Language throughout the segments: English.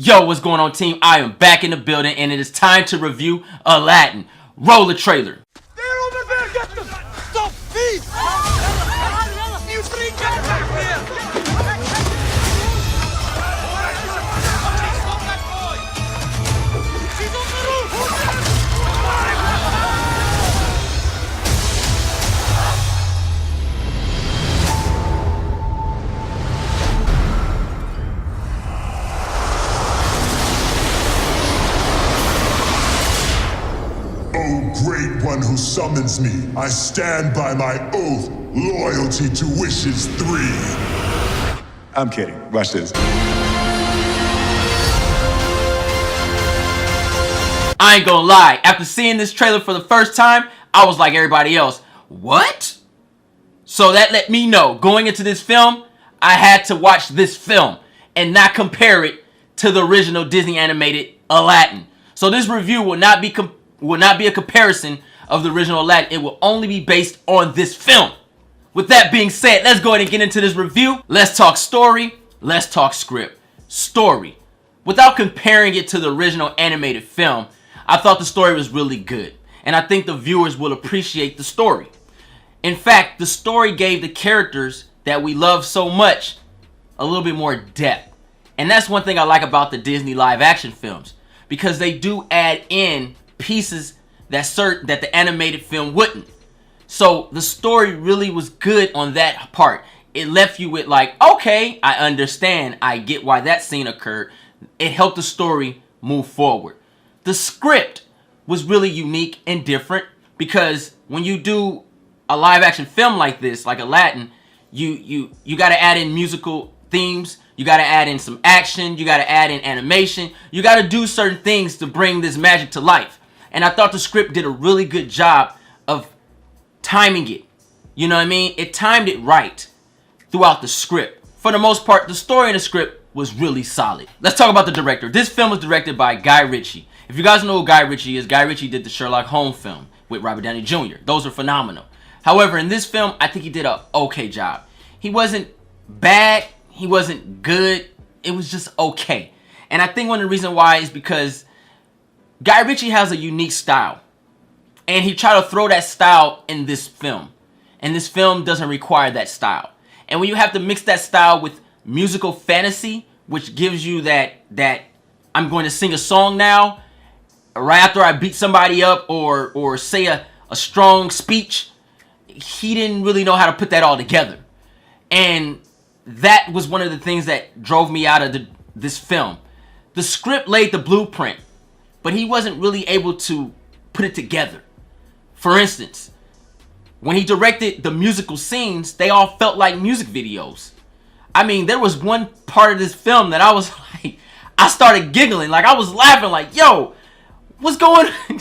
Yo, what's going on, team? I am back in the building, and it is time to review Aladdin. Roll the trailer. They're over there! Get them! Stop! Please! You three, get back here! Stop that boy! She's on the roof! O great one who summons me, I stand by my oath, loyalty to wishes 3. I'm kidding. Watch this. I ain't gonna lie, after seeing this trailer for the first time, I was like everybody else, what? So that let me know, going into this film, I had to watch this film and not compare it to the original Disney animated Aladdin. So this review will not be a comparison of the original Aladdin. It will only be based on this film. With that being said, let's go ahead and get into this review. Let's talk story. Let's talk script. Story. Without comparing it to the original animated film, I thought the story was really good. And I think the viewers will appreciate the story. In fact, the story gave the characters that we love so much a little bit more depth. And that's one thing I like about the Disney live action films, because they do add in pieces that the animated film wouldn't. So the story really was good on that part. It left you with like, okay, I understand. I get why that scene occurred. It helped the story move forward. The script was really unique and different, because when you do a live action film like this, like Aladdin, you got to add in musical themes. You got to add in some action. You got to add in animation. You got to do certain things to bring this magic to life. And I thought the script did a really good job of timing it. You know what I mean? It timed it right throughout the script. For the most part, the story in the script was really solid. Let's talk about the director. This film was directed by Guy Ritchie. If you guys know who Guy Ritchie is, Guy Ritchie did the Sherlock Holmes film with Robert Downey Jr. Those are phenomenal. However, in this film, I think he did an okay job. He wasn't bad. He wasn't good. It was just okay. And I think one of the reasons why is because Guy Ritchie has a unique style, and he tried to throw that style in this film, and this film doesn't require that style. And when you have to mix that style with musical fantasy, which gives you that I'm going to sing a song now right after I beat somebody up or say a strong speech, he didn't really know how to put that all together. And that was one of the things that drove me out of this film. The script laid the blueprint, but he wasn't really able to put it together. For instance, when he directed the musical scenes, they all felt like music videos. I mean, there was one part of this film that I was like, I started giggling. Like, I was laughing like, yo, what's going on?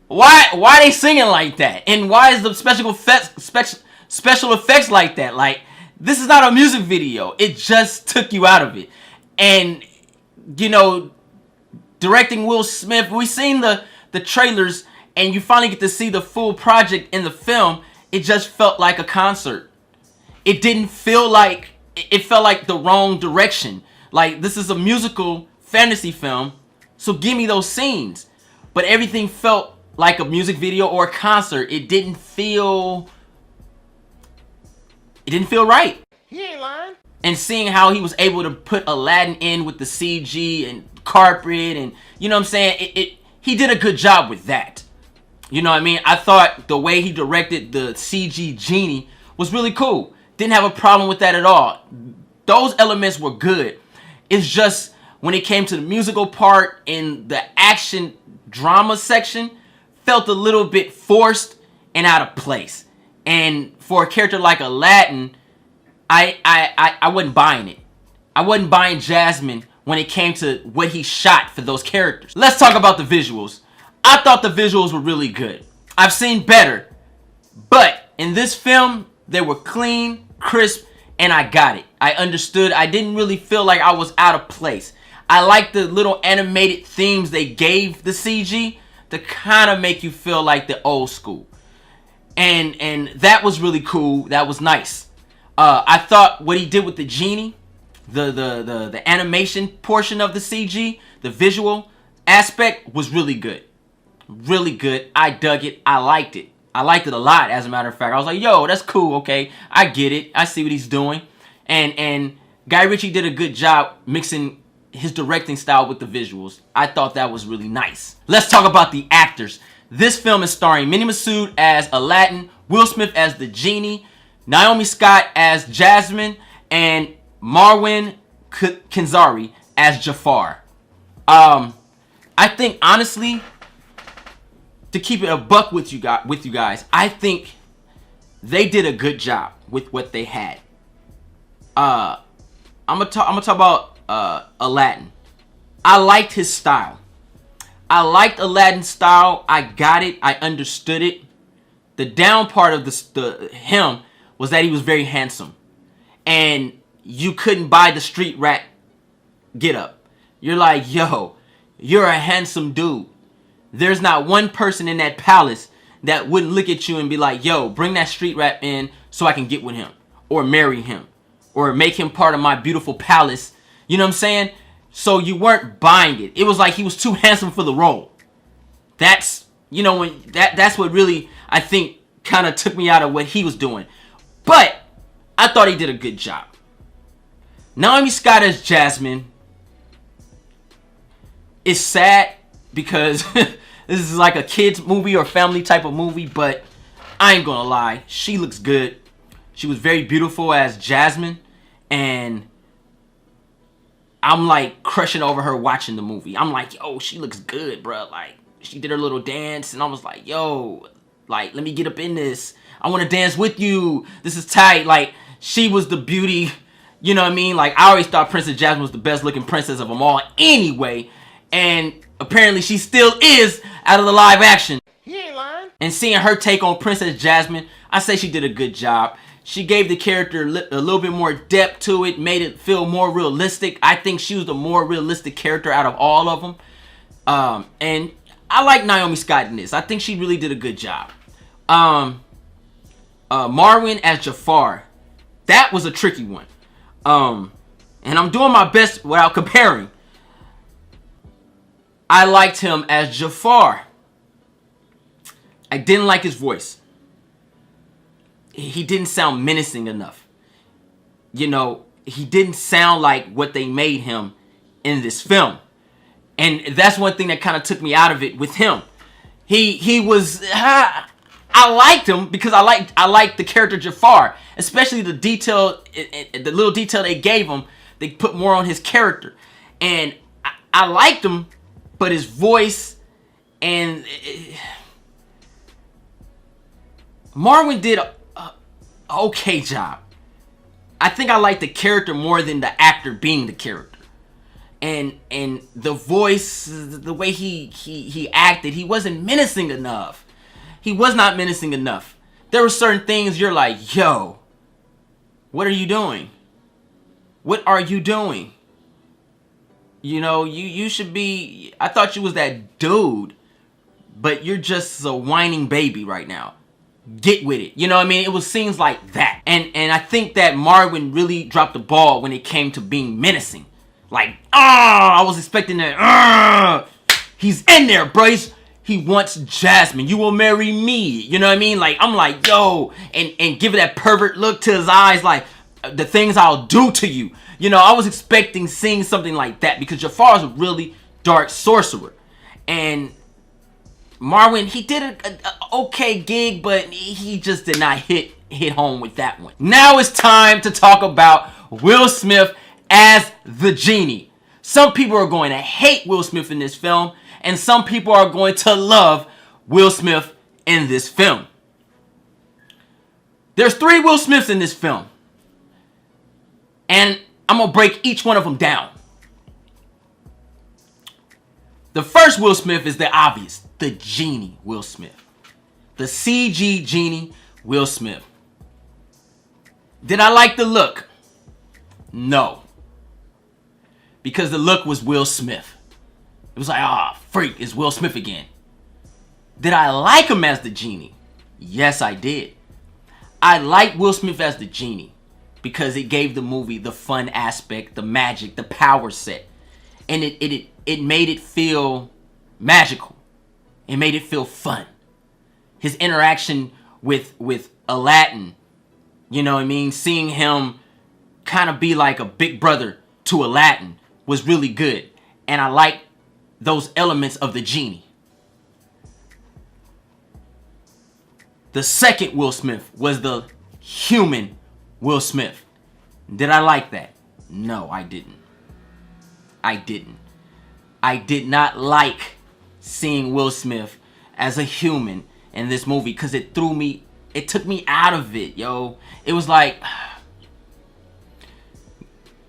Why are they singing like that? And why is the special effects like that? Like, this is not a music video. It just took you out of it. And, you know, directing Will Smith, we've seen the trailers, and you finally get to see the full project in the film. It just felt like a concert. It didn't feel like, it felt like the wrong direction. Like, this is a musical fantasy film, so give me those scenes. But everything felt like a music video or a concert. It didn't feel right. He ain't lying. And seeing how he was able to put Aladdin in with the CG and carpet, and you know what I'm saying, he did a good job with that. You know what I mean? I thought the way he directed the CG Genie was really cool. Didn't have a problem with that at all. Those elements were good. It's just when it came to the musical part and the action drama section, felt a little bit forced and out of place. And for a character like Aladdin, I wasn't buying it. I wasn't buying Jasmine when it came to what he shot for those characters. Let's talk about the visuals. I thought the visuals were really good. I've seen better, but in this film, they were clean, crisp, and I got it. I understood. I didn't really feel like I was out of place. I like the little animated themes they gave the CG to kind of make you feel like the old school. And that was really cool. That was nice. I thought what he did with the Genie the animation portion of the CG, the visual aspect was really good. Really good. I dug it. I liked it. I liked it a lot, as a matter of fact. I was like, yo, that's cool, okay. I get it. I see what he's doing. And Guy Ritchie did a good job mixing his directing style with the visuals. I thought that was really nice. Let's talk about the actors. This film is starring Mini Masood as Aladdin, Will Smith as the Genie, Naomi Scott as Jasmine, and Marwan Kenzari as Jafar. I think, honestly, to keep it a buck with you guys, I think they did a good job with what they had. I'm gonna talk about Aladdin. I liked his style. I liked Aladdin's style. I got it. I understood it. The down part of him was that he was very handsome, and you couldn't buy the street rat get up. You're like, yo, you're a handsome dude. There's not one person in that palace that wouldn't look at you and be like, yo, bring that street rat in so I can get with him or marry him or make him part of my beautiful palace. You know what I'm saying? So you weren't buying it. It was like he was too handsome for the role. That's, you know, when that's what really, I think, kind of took me out of what he was doing. But I thought he did a good job. Naomi Scott as Jasmine is sad because this is like a kids movie or family type of movie, but I ain't gonna lie, she looks good. She was very beautiful as Jasmine, and I'm like crushing over her watching the movie. I'm like, yo, she looks good, bro. Like, she did her little dance, and I was like, yo, like, let me get up in this. I want to dance with you. This is tight. Like, she was the beauty. You know what I mean? Like, I always thought Princess Jasmine was the best looking princess of them all anyway. And apparently she still is out of the live action. He ain't lying. And seeing her take on Princess Jasmine, I say she did a good job. She gave the character a little bit more depth to it, made it feel more realistic. I think she was the more realistic character out of all of them. And I like Naomi Scott in this. I think she really did a good job. Marwan as Jafar, that was a tricky one. And I'm doing my best without comparing. I liked him as Jafar. I didn't like his voice. He didn't sound menacing enough. You know, he didn't sound like what they made him in this film. And that's one thing that kind of took me out of it with him. He was... I liked him because I liked the character Jafar, especially the little detail they gave him. They put more on his character, and I liked him, but his voice and Marwan did a okay job. I think I liked the character more than the actor being the character, and the voice, the way he acted, he wasn't menacing enough. He was not menacing enough. There were certain things you're like, yo, what are you doing? What are you doing? You know, you should be... I thought you was that dude, but you're just a whining baby right now. Get with it. You know what I mean? It was scenes like that. And I think that Marwan really dropped the ball when it came to being menacing. Like, I was expecting that. He's in there, bro. He wants Jasmine. You will marry me. You know what I mean? Like, I'm like, yo. And give it that pervert look to his eyes. Like, the things I'll do to you. You know, I was expecting seeing something like that. Because Jafar is a really dark sorcerer. And Marwan, he did a okay gig. But he just did not hit home with that one. Now it's time to talk about Will Smith as the Genie. Some people are going to hate Will Smith in this film. And some people are going to love Will Smith in this film. There's 3 Will Smiths in this film. And I'm going to break each one of them down. The first Will Smith is the obvious. The Genie Will Smith. The CG Genie Will Smith. Did I like the look? No. Because the look was Will Smith. It was like, freak, it's Will Smith again. Did I like him as the Genie? Yes, I did. I liked Will Smith as the Genie because it gave the movie the fun aspect, the magic, the power set. And it made it feel magical. It made it feel fun. His interaction with Aladdin, you know what I mean? Seeing him kind of be like a big brother to Aladdin was really good. And I like those elements of the Genie. The second Will Smith was the human Will Smith. Did I like that? No, I didn't. I did not like seeing Will Smith as a human in this movie because it took me out of it, yo. It was like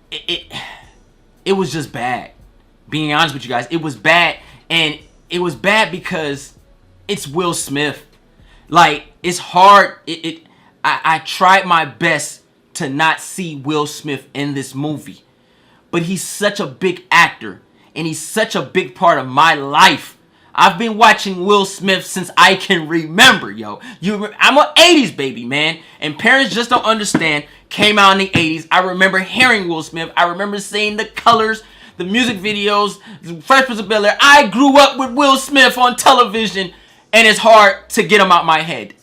it was just bad. Being honest with you guys, it was bad, and it was bad because it's Will Smith. Like, it's hard. I tried my best to not see Will Smith in this movie, but he's such a big actor, and he's such a big part of my life. I've been watching Will Smith since I can remember, yo. I'm an 80s baby, man, and parents just don't understand. Came out in the 80s. I remember hearing Will Smith. I remember seeing the colors, the music videos, Fresh Prince of Bel-Air. I grew up with Will Smith on television, and it's hard to get him out my head.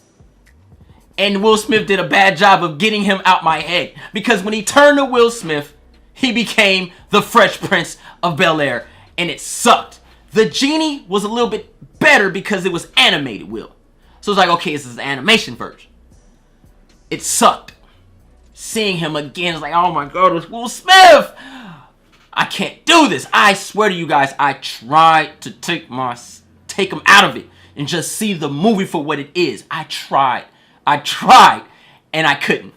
And Will Smith did a bad job of getting him out my head, because when he turned to Will Smith, he became the Fresh Prince of Bel-Air, and it sucked. The Genie was a little bit better because it was animated, Will. So it's like, okay, this is the animation version. It sucked. Seeing him again is like, oh my God, it's Will Smith. I can't do this. I swear to you guys, I tried to take him out of it and just see the movie for what it is. I tried, and I couldn't.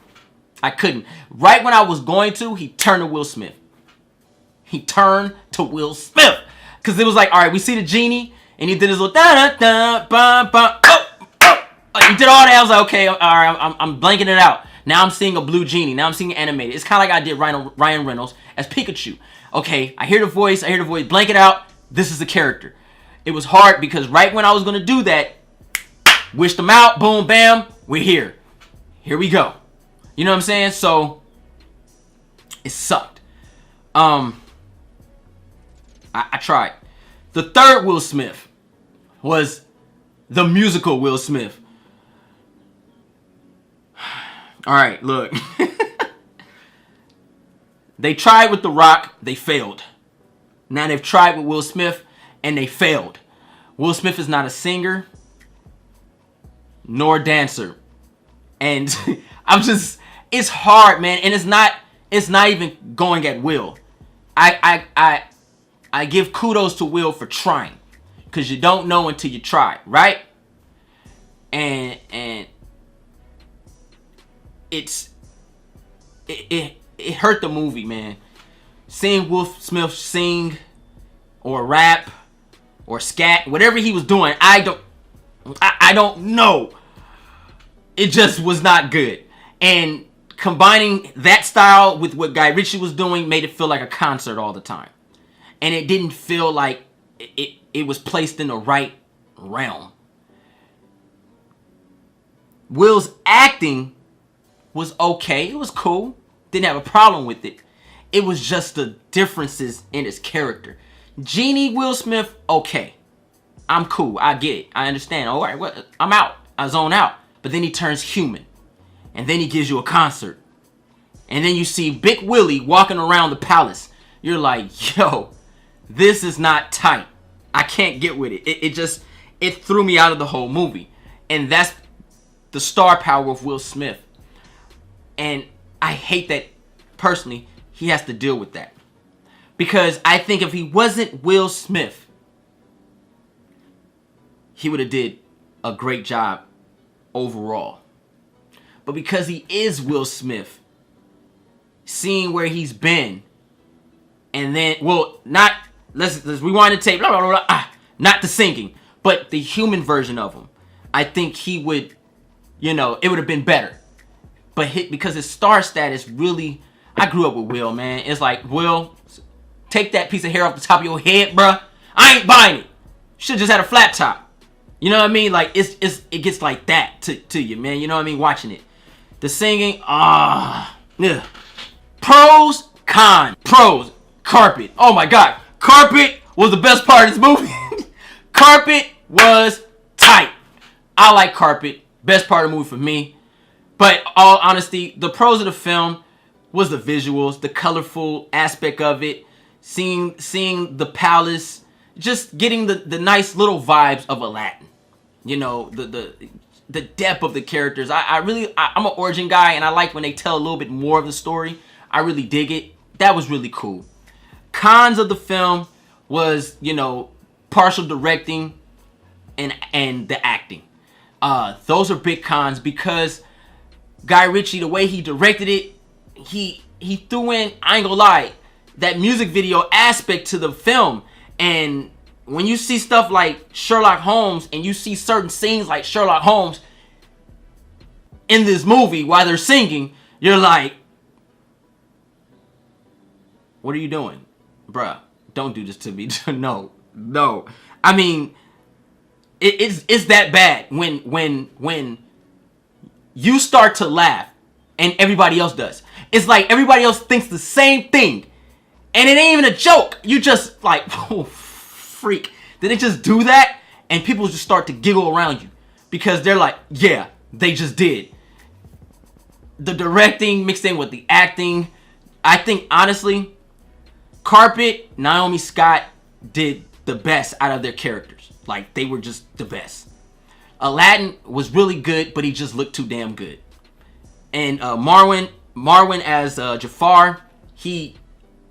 Right when I was going to, he turned to Will Smith. Because it was like, all right, we see the Genie, and he did his little da-da-da-ba-ba, he did all that. I was like, okay, all right, I'm blanking it out. Now I'm seeing a blue Genie. Now I'm seeing animated. It's kind of like I did Ryan Reynolds as Pikachu. Okay, I hear the voice, blank it out. This is the character. It was hard because right when I was going to do that, wished them out, boom, bam, we're here. Here we go. You know what I'm saying? So, it sucked. I tried. The third Will Smith was the musical Will Smith. Alright, look. They tried with The Rock, they failed. Now they've tried with Will Smith, and they failed. Will Smith is not a singer, nor a dancer. And it's hard, man, and it's not even going at Will. I give kudos to Will for trying, because you don't know until you try, right? And it hurt the movie, man. Seeing Will Smith sing or rap or scat, whatever he was doing, I don't know. It just was not good. And combining that style with what Guy Ritchie was doing made it feel like a concert all the time. And it didn't feel like it was placed in the right realm. Will's acting was okay. It was cool. Didn't have a problem with it. It was just the differences in his character. Genie Will Smith, okay. I'm cool. I get it. I understand. All right, what? I'm out. I zone out. But then he turns human. And then he gives you a concert. And then you see Big Willie walking around the palace. You're like, yo, this is not tight. I can't get with it. It threw me out of the whole movie. And that's the star power of Will Smith. And I hate that, personally, he has to deal with that. Because I think if he wasn't Will Smith, he would have did a great job overall. But because he is Will Smith, seeing where he's been, and then, well, not, let's rewind the tape, blah, blah, blah, blah, not the singing, but the human version of him, I think he would, it would have been better. But because his star status really, I grew up with Will, man. It's like, Will, take that piece of hair off the top of your head, bruh. I ain't buying it. Should've just had a flat top. You know what I mean? Like, it gets like that to you, man. You know what I mean? Watching it. The singing, Yeah. Pros, cons. Pros, carpet. Oh my god. Carpet was the best part of this movie. Carpet was tight. I like carpet. Best part of the movie for me. But all honesty, the pros of the film was the visuals, the colorful aspect of it, seeing the palace, just getting the nice little vibes of Aladdin. You know, the depth of the characters. I'm an origin guy, and I like when they tell a little bit more of the story. I really dig it. That was really cool. Cons of the film was, you know, partial directing and the acting. Those are big cons because Guy Ritchie, the way he directed it, he threw in, I ain't gonna lie, that music video aspect to the film. And when you see stuff like Sherlock Holmes and you see certain scenes like Sherlock Holmes in this movie while they're singing, you're like, what are you doing? Bruh, don't do this to me. No. I mean, it's that bad when you start to laugh and everybody else does. It's like everybody else thinks the same thing. And it ain't even a joke. You just like, oh, freak. Did they just do that? And people just start to giggle around you. Because they're like, yeah, they just did. The directing mixed in with the acting. I think, honestly, Carpet, Naomi Scott did the best out of their characters. Like, they were just the best. Aladdin was really good, but he just looked too damn good. And Marwan as Jafar, he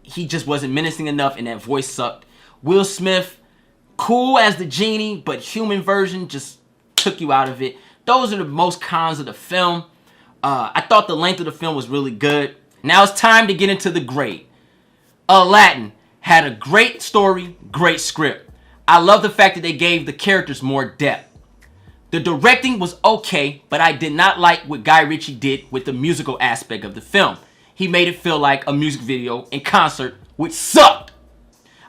just wasn't menacing enough, and that voice sucked. Will Smith, cool as the Genie, but human version just took you out of it. Those are the most cons of the film. I thought the length of the film was really good. Now it's time to get into the grade. Aladdin had a great story, great script. I love the fact that they gave the characters more depth. The directing was okay, but I did not like what Guy Ritchie did with the musical aspect of the film. He made it feel like a music video in concert, which sucked.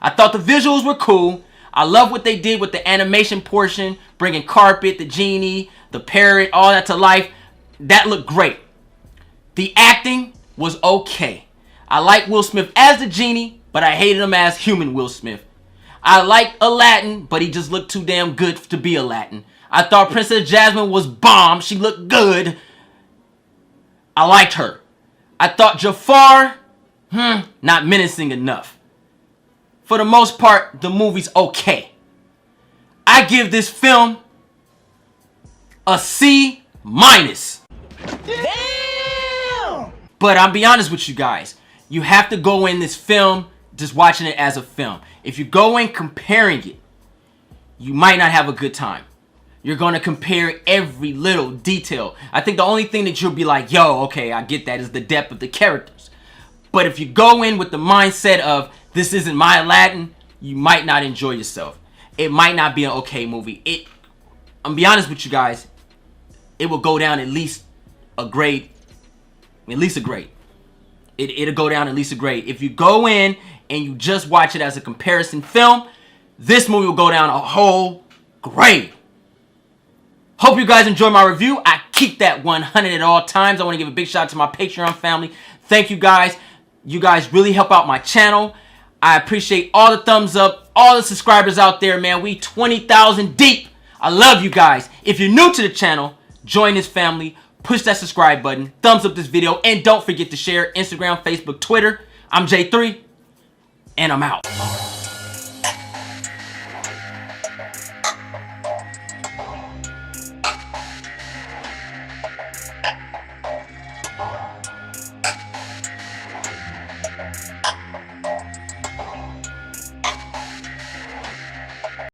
I thought the visuals were cool. I love what they did with the animation portion, bringing Carpet, the Genie, the parrot, all that to life. That looked great. The acting was okay. I like Will Smith as the Genie, but I hated him as human Will Smith. I liked Aladdin, but he just looked too damn good to be Aladdin. I thought Princess Jasmine was bomb. She looked good. I liked her. I thought Jafar, not menacing enough. For the most part, the movie's okay. I give this film a C-. Damn! But I'll be honest with you guys. You have to go in this film just watching it as a film. If you go in comparing it, you might not have a good time. You're going to compare every little detail. I think the only thing that you'll be like, yo, okay, I get that, is the depth of the characters. But if you go in with the mindset of, this isn't my Aladdin, you might not enjoy yourself. It might not be an okay movie. I'm be honest with you guys, it will go down at least a grade. It'll go down at least a grade. If you go in and you just watch it as a comparison film, this movie will go down a whole grade. Hope you guys enjoy my review. I keep that 100 at all times. I want to give a big shout out to my Patreon family. Thank you guys. You guys really help out my channel. I appreciate all the thumbs up, all the subscribers out there, man. We 20,000 deep. I love you guys. If you're new to the channel, join this family. Push that subscribe button. Thumbs up this video. And don't forget to share Instagram, Facebook, Twitter. I'm J3. And I'm out.